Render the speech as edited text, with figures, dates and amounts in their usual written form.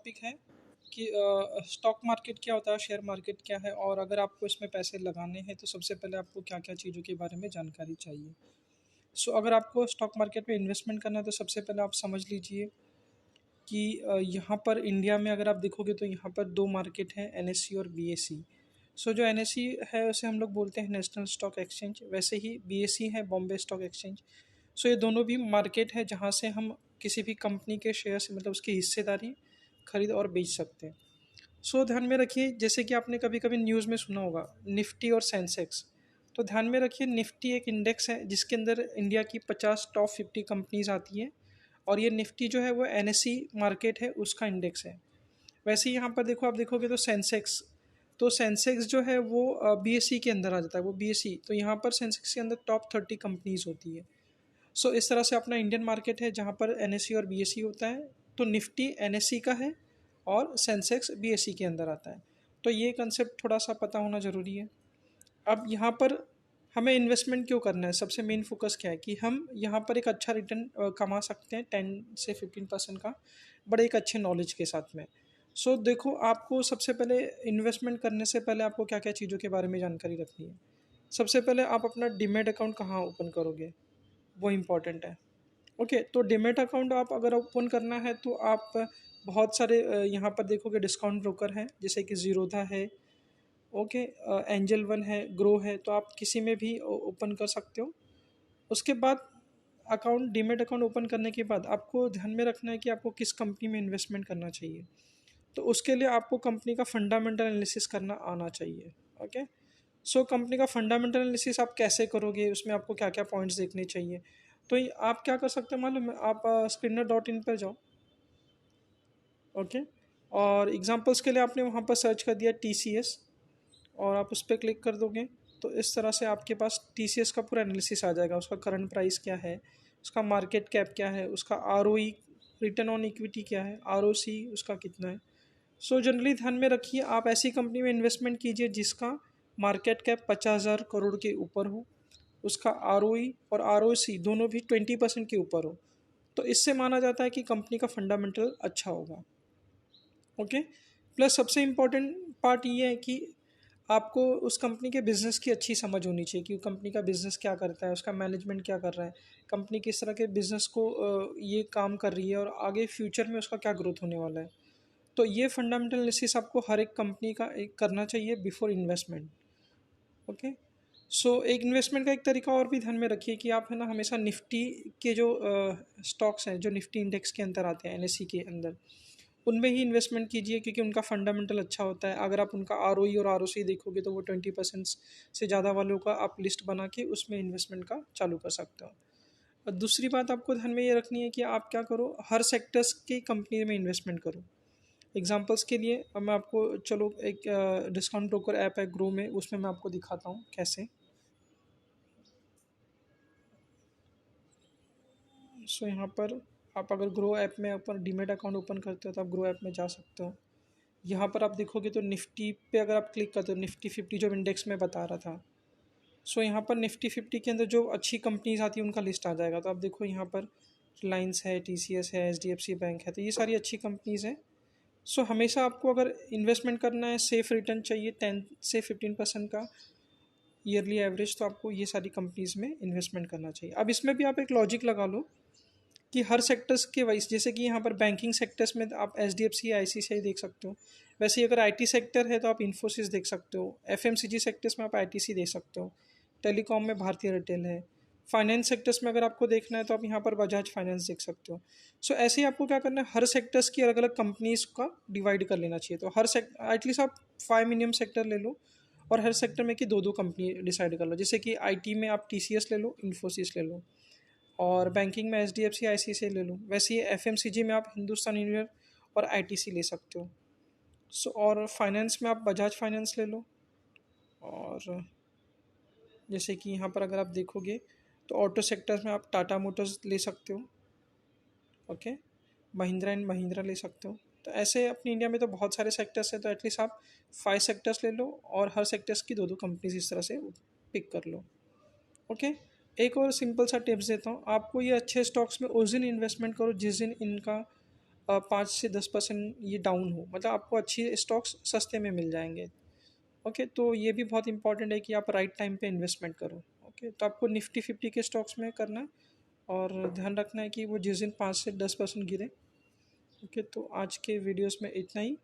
Topic है कि stock market क्या होता है, शेयर मार्केट क्या है, और अगर आपको इसमें पैसे लगाने हैं तो सबसे पहले आपको क्या-क्या चीज़ों के बारे में जानकारी चाहिए। सो अगर आपको स्टॉक मार्केट में इन्वेस्टमेंट करना है तो सबसे पहले आप समझ लीजिए कि यहाँ पर इंडिया में अगर आप देखोगे तो यहाँ पर 2 मार्केट हैं, एनएससी और बीएसई। सो जो एनएससी है उसे हम लोग बोलते हैं नेशनल स्टॉक एक्सचेंज, वैसे ही बीएसई है बॉम्बे स्टॉक एक्सचेंज। सो ये दोनों भी मार्केट है जहाँ से हम किसी भी कंपनी के शेयर्स मतलब उसकी हिस्सेदारी खरीद और बेच सकते हैं। सो ध्यान में रखिए, जैसे कि आपने कभी कभी न्यूज़ में सुना होगा निफ्टी और सेंसेक्स। तो ध्यान में रखिए, निफ्टी एक इंडेक्स है जिसके अंदर इंडिया की 50 टॉप 50 कंपनीज आती हैं, और ये निफ्टी जो है वो एनएससी मार्केट है उसका इंडेक्स है। वैसे ही यहाँ पर देखो, आप देखोगे तो सेंसेक्स, तो सेंसेक्स जो है वो बीएसई के अंदर आ जाता है, वो बीएसई, तो यहाँ पर सेंसेक्स के अंदर टॉप 30 कंपनीज होती है। सो इस तरह से अपना इंडियन मार्केट है जहाँ पर एनएससी और बीएसई होता है। तो निफ्टी एनएससी का है और सेंसेक्स बीएसई के अंदर आता है। तो ये कंसेप्ट थोड़ा सा पता होना ज़रूरी है। अब यहाँ पर हमें इन्वेस्टमेंट क्यों करना है, सबसे मेन फोकस क्या है कि हम यहाँ पर एक अच्छा रिटर्न कमा सकते हैं 10 से 15% का, बड़े एक अच्छे नॉलेज के साथ में। सो देखो, आपको सबसे पहले इन्वेस्टमेंट करने से पहले आपको क्या क्या चीज़ों के बारे में जानकारी रखनी है। सबसे पहले आप अपना डीमैट अकाउंट कहाँ ओपन करोगे, वो इम्पॉर्टेंट है। ओके, तो डीमैट अकाउंट आप अगर ओपन करना है तो आप बहुत सारे यहाँ पर देखोगे डिस्काउंट ब्रोकर हैं, जैसे कि ज़ीरोधा है, ओके, एंजल वन है, ग्रो है, तो आप किसी में भी ओपन कर सकते हो। उसके बाद अकाउंट डीमैट अकाउंट ओपन करने के बाद आपको ध्यान में रखना है कि आपको किस कंपनी में इन्वेस्टमेंट करना चाहिए। तो उसके लिए आपको कंपनी का फंडामेंटल एनालिसिस करना आना चाहिए। ओके, सो कंपनी का फंडामेंटल एनालिसिस आप कैसे करोगे, उसमें आपको क्या क्या पॉइंट्स देखने चाहिए। तो आप क्या कर सकते हैं मालूम है, आप screener.in पर जाओ। ओके, और एग्जांपल्स के लिए आपने वहाँ पर सर्च कर दिया टीसीएस, और आप उस पर क्लिक कर दोगे तो इस तरह से आपके पास टीसीएस का पूरा एनालिसिस आ जाएगा। उसका करंट प्राइस क्या है, उसका मार्केट कैप क्या है, उसका आरओई रिटर्न ऑन इक्विटी क्या है, आरओसी उसका कितना है। सो जनरली ध्यान में रखिए, आप ऐसी कंपनी में इन्वेस्टमेंट कीजिए जिसका मार्केट कैप 50,000 करोड़ के ऊपर हो, उसका आरओई और आरओसी दोनों भी 20% के ऊपर हो। तो इससे माना जाता है कि कंपनी का फंडामेंटल अच्छा होगा। ओके, प्लस सबसे इम्पॉर्टेंट पार्ट ये है कि आपको उस कंपनी के बिज़नेस की अच्छी समझ होनी चाहिए कि कंपनी का बिज़नेस क्या करता है, उसका मैनेजमेंट क्या कर रहा है, कंपनी किस तरह के बिज़नेस को ये काम कर रही है, और आगे फ्यूचर में उसका क्या ग्रोथ होने वाला है। तो ये फंडामेंटल एनालिसिस आपको हर एक कंपनी का एक करना चाहिए बिफोर इन्वेस्टमेंट। ओके, सो एक इन्वेस्टमेंट का एक तरीका और भी ध्यान में रखिए कि आप है ना हमेशा निफ्टी के जो स्टॉक्स हैं जो निफ्टी इंडेक्स के अंदर आते हैं एनएससी के अंदर, उनमें ही इन्वेस्टमेंट कीजिए क्योंकि उनका फंडामेंटल अच्छा होता है। अगर आप उनका आरओई और आरओसी देखोगे तो वो 20% से ज़्यादा वालों का आप लिस्ट बना के उसमें इन्वेस्टमेंट का चालू कर सकते हो। और दूसरी बात आपको ध्यान में ये रखनी है कि आप क्या करो, हर सेक्टर्स की कंपनी में इन्वेस्टमेंट करो। एग्जांपल्स के लिए अब मैं आपको चलो एक डिस्काउंट ब्रोकर ऐप है ग्रो में, उसमें मैं आपको दिखाता हूँ कैसे। सो यहाँ पर आप अगर ग्रो ऐप में अपन डीमेट अकाउंट ओपन करते हो तो आप ग्रो ऐप में जा सकते हो। यहाँ पर आप देखोगे तो निफ्टी पे अगर आप क्लिक करते हो, निफ्टी 50 जो इंडेक्स में बता रहा था, सो यहाँ पर निफ्टी 50 के अंदर जो अच्छी कंपनीज आती है उनका लिस्ट आ जाएगा। तो आप देखो यहाँ पर रिलायंस है, टीसीएस है, एचडीएफसी बैंक है, तो ये सारी अच्छी कंपनीज हैं। सो हमेशा आपको अगर इन्वेस्टमेंट करना है, सेफ रिटर्न चाहिए 10 से 15% का ईयरली एवरेज, तो आपको ये सारी कंपनीज में इन्वेस्टमेंट करना चाहिए। अब इसमें भी आप एक लॉजिक लगा लो कि हर सेक्टर्स के वाइज, जैसे कि यहाँ पर बैंकिंग सेक्टर्स में आप H D F C ICICI देख सकते हो। वैसे ही अगर आईटी सेक्टर है तो आप इन्फोसिस देख सकते हो। एफएमसीजी सेक्टर्स में आप आईटीसी देख सकते हो। टेलीकॉम में भारतीय एयरटेल है। फाइनेंस सेक्टर्स में अगर आपको देखना है तो आप यहाँ पर बजाज फाइनेंस देख सकते हो। सो ऐसे ही आपको क्या करना है, हर सेक्टर्स की अलग अलग कंपनीज का डिवाइड कर लेना चाहिए। तो हर एटलीस्ट आप 5 मिनिमम सेक्टर ले लो, और हर सेक्टर में कि दो दो कंपनी डिसाइड कर लो। जैसे कि आईटी में आप टीसीएस ले लो, इन्फोसिस ले लो, और बैंकिंग में एच डी एफ सी आई सी से ले लो। वैसे ही एफ एम सी जी में आप हिंदुस्तान यूनिलिवर और आई टी सी ले सकते हो। सो और फाइनेंस में आप बजाज फाइनेंस ले लो, और जैसे कि यहाँ पर अगर आप देखोगे तो ऑटो सेक्टर्स में आप टाटा मोटर्स ले सकते हो। ओके, महिंद्रा एंड महिंद्रा ले सकते हो। तो ऐसे अपनी इंडिया में तो बहुत सारे सेक्टर्स हैं, तो एटलीस्ट आप 5 सेक्टर्स ले लो और हर सेक्टर्स की दो दो कंपनीज इस तरह से पिक कर लो। ओके, एक और सिंपल सा टिप्स देता हूँ आपको, ये अच्छे स्टॉक्स में उस दिन इन्वेस्टमेंट करो जिस दिन इनका 5 से 10% ये डाउन हो, मतलब आपको अच्छी स्टॉक्स सस्ते में मिल जाएंगे। ओके, तो ये भी बहुत इंपॉर्टेंट है कि आप राइट टाइम पे इन्वेस्टमेंट करो। ओके, तो आपको निफ्टी 50 के स्टॉक्स में करना है और ध्यान रखना है कि वो जिस दिन 5 से 10% गिरे। ओके, तो आज के वीडियोस में इतना ही।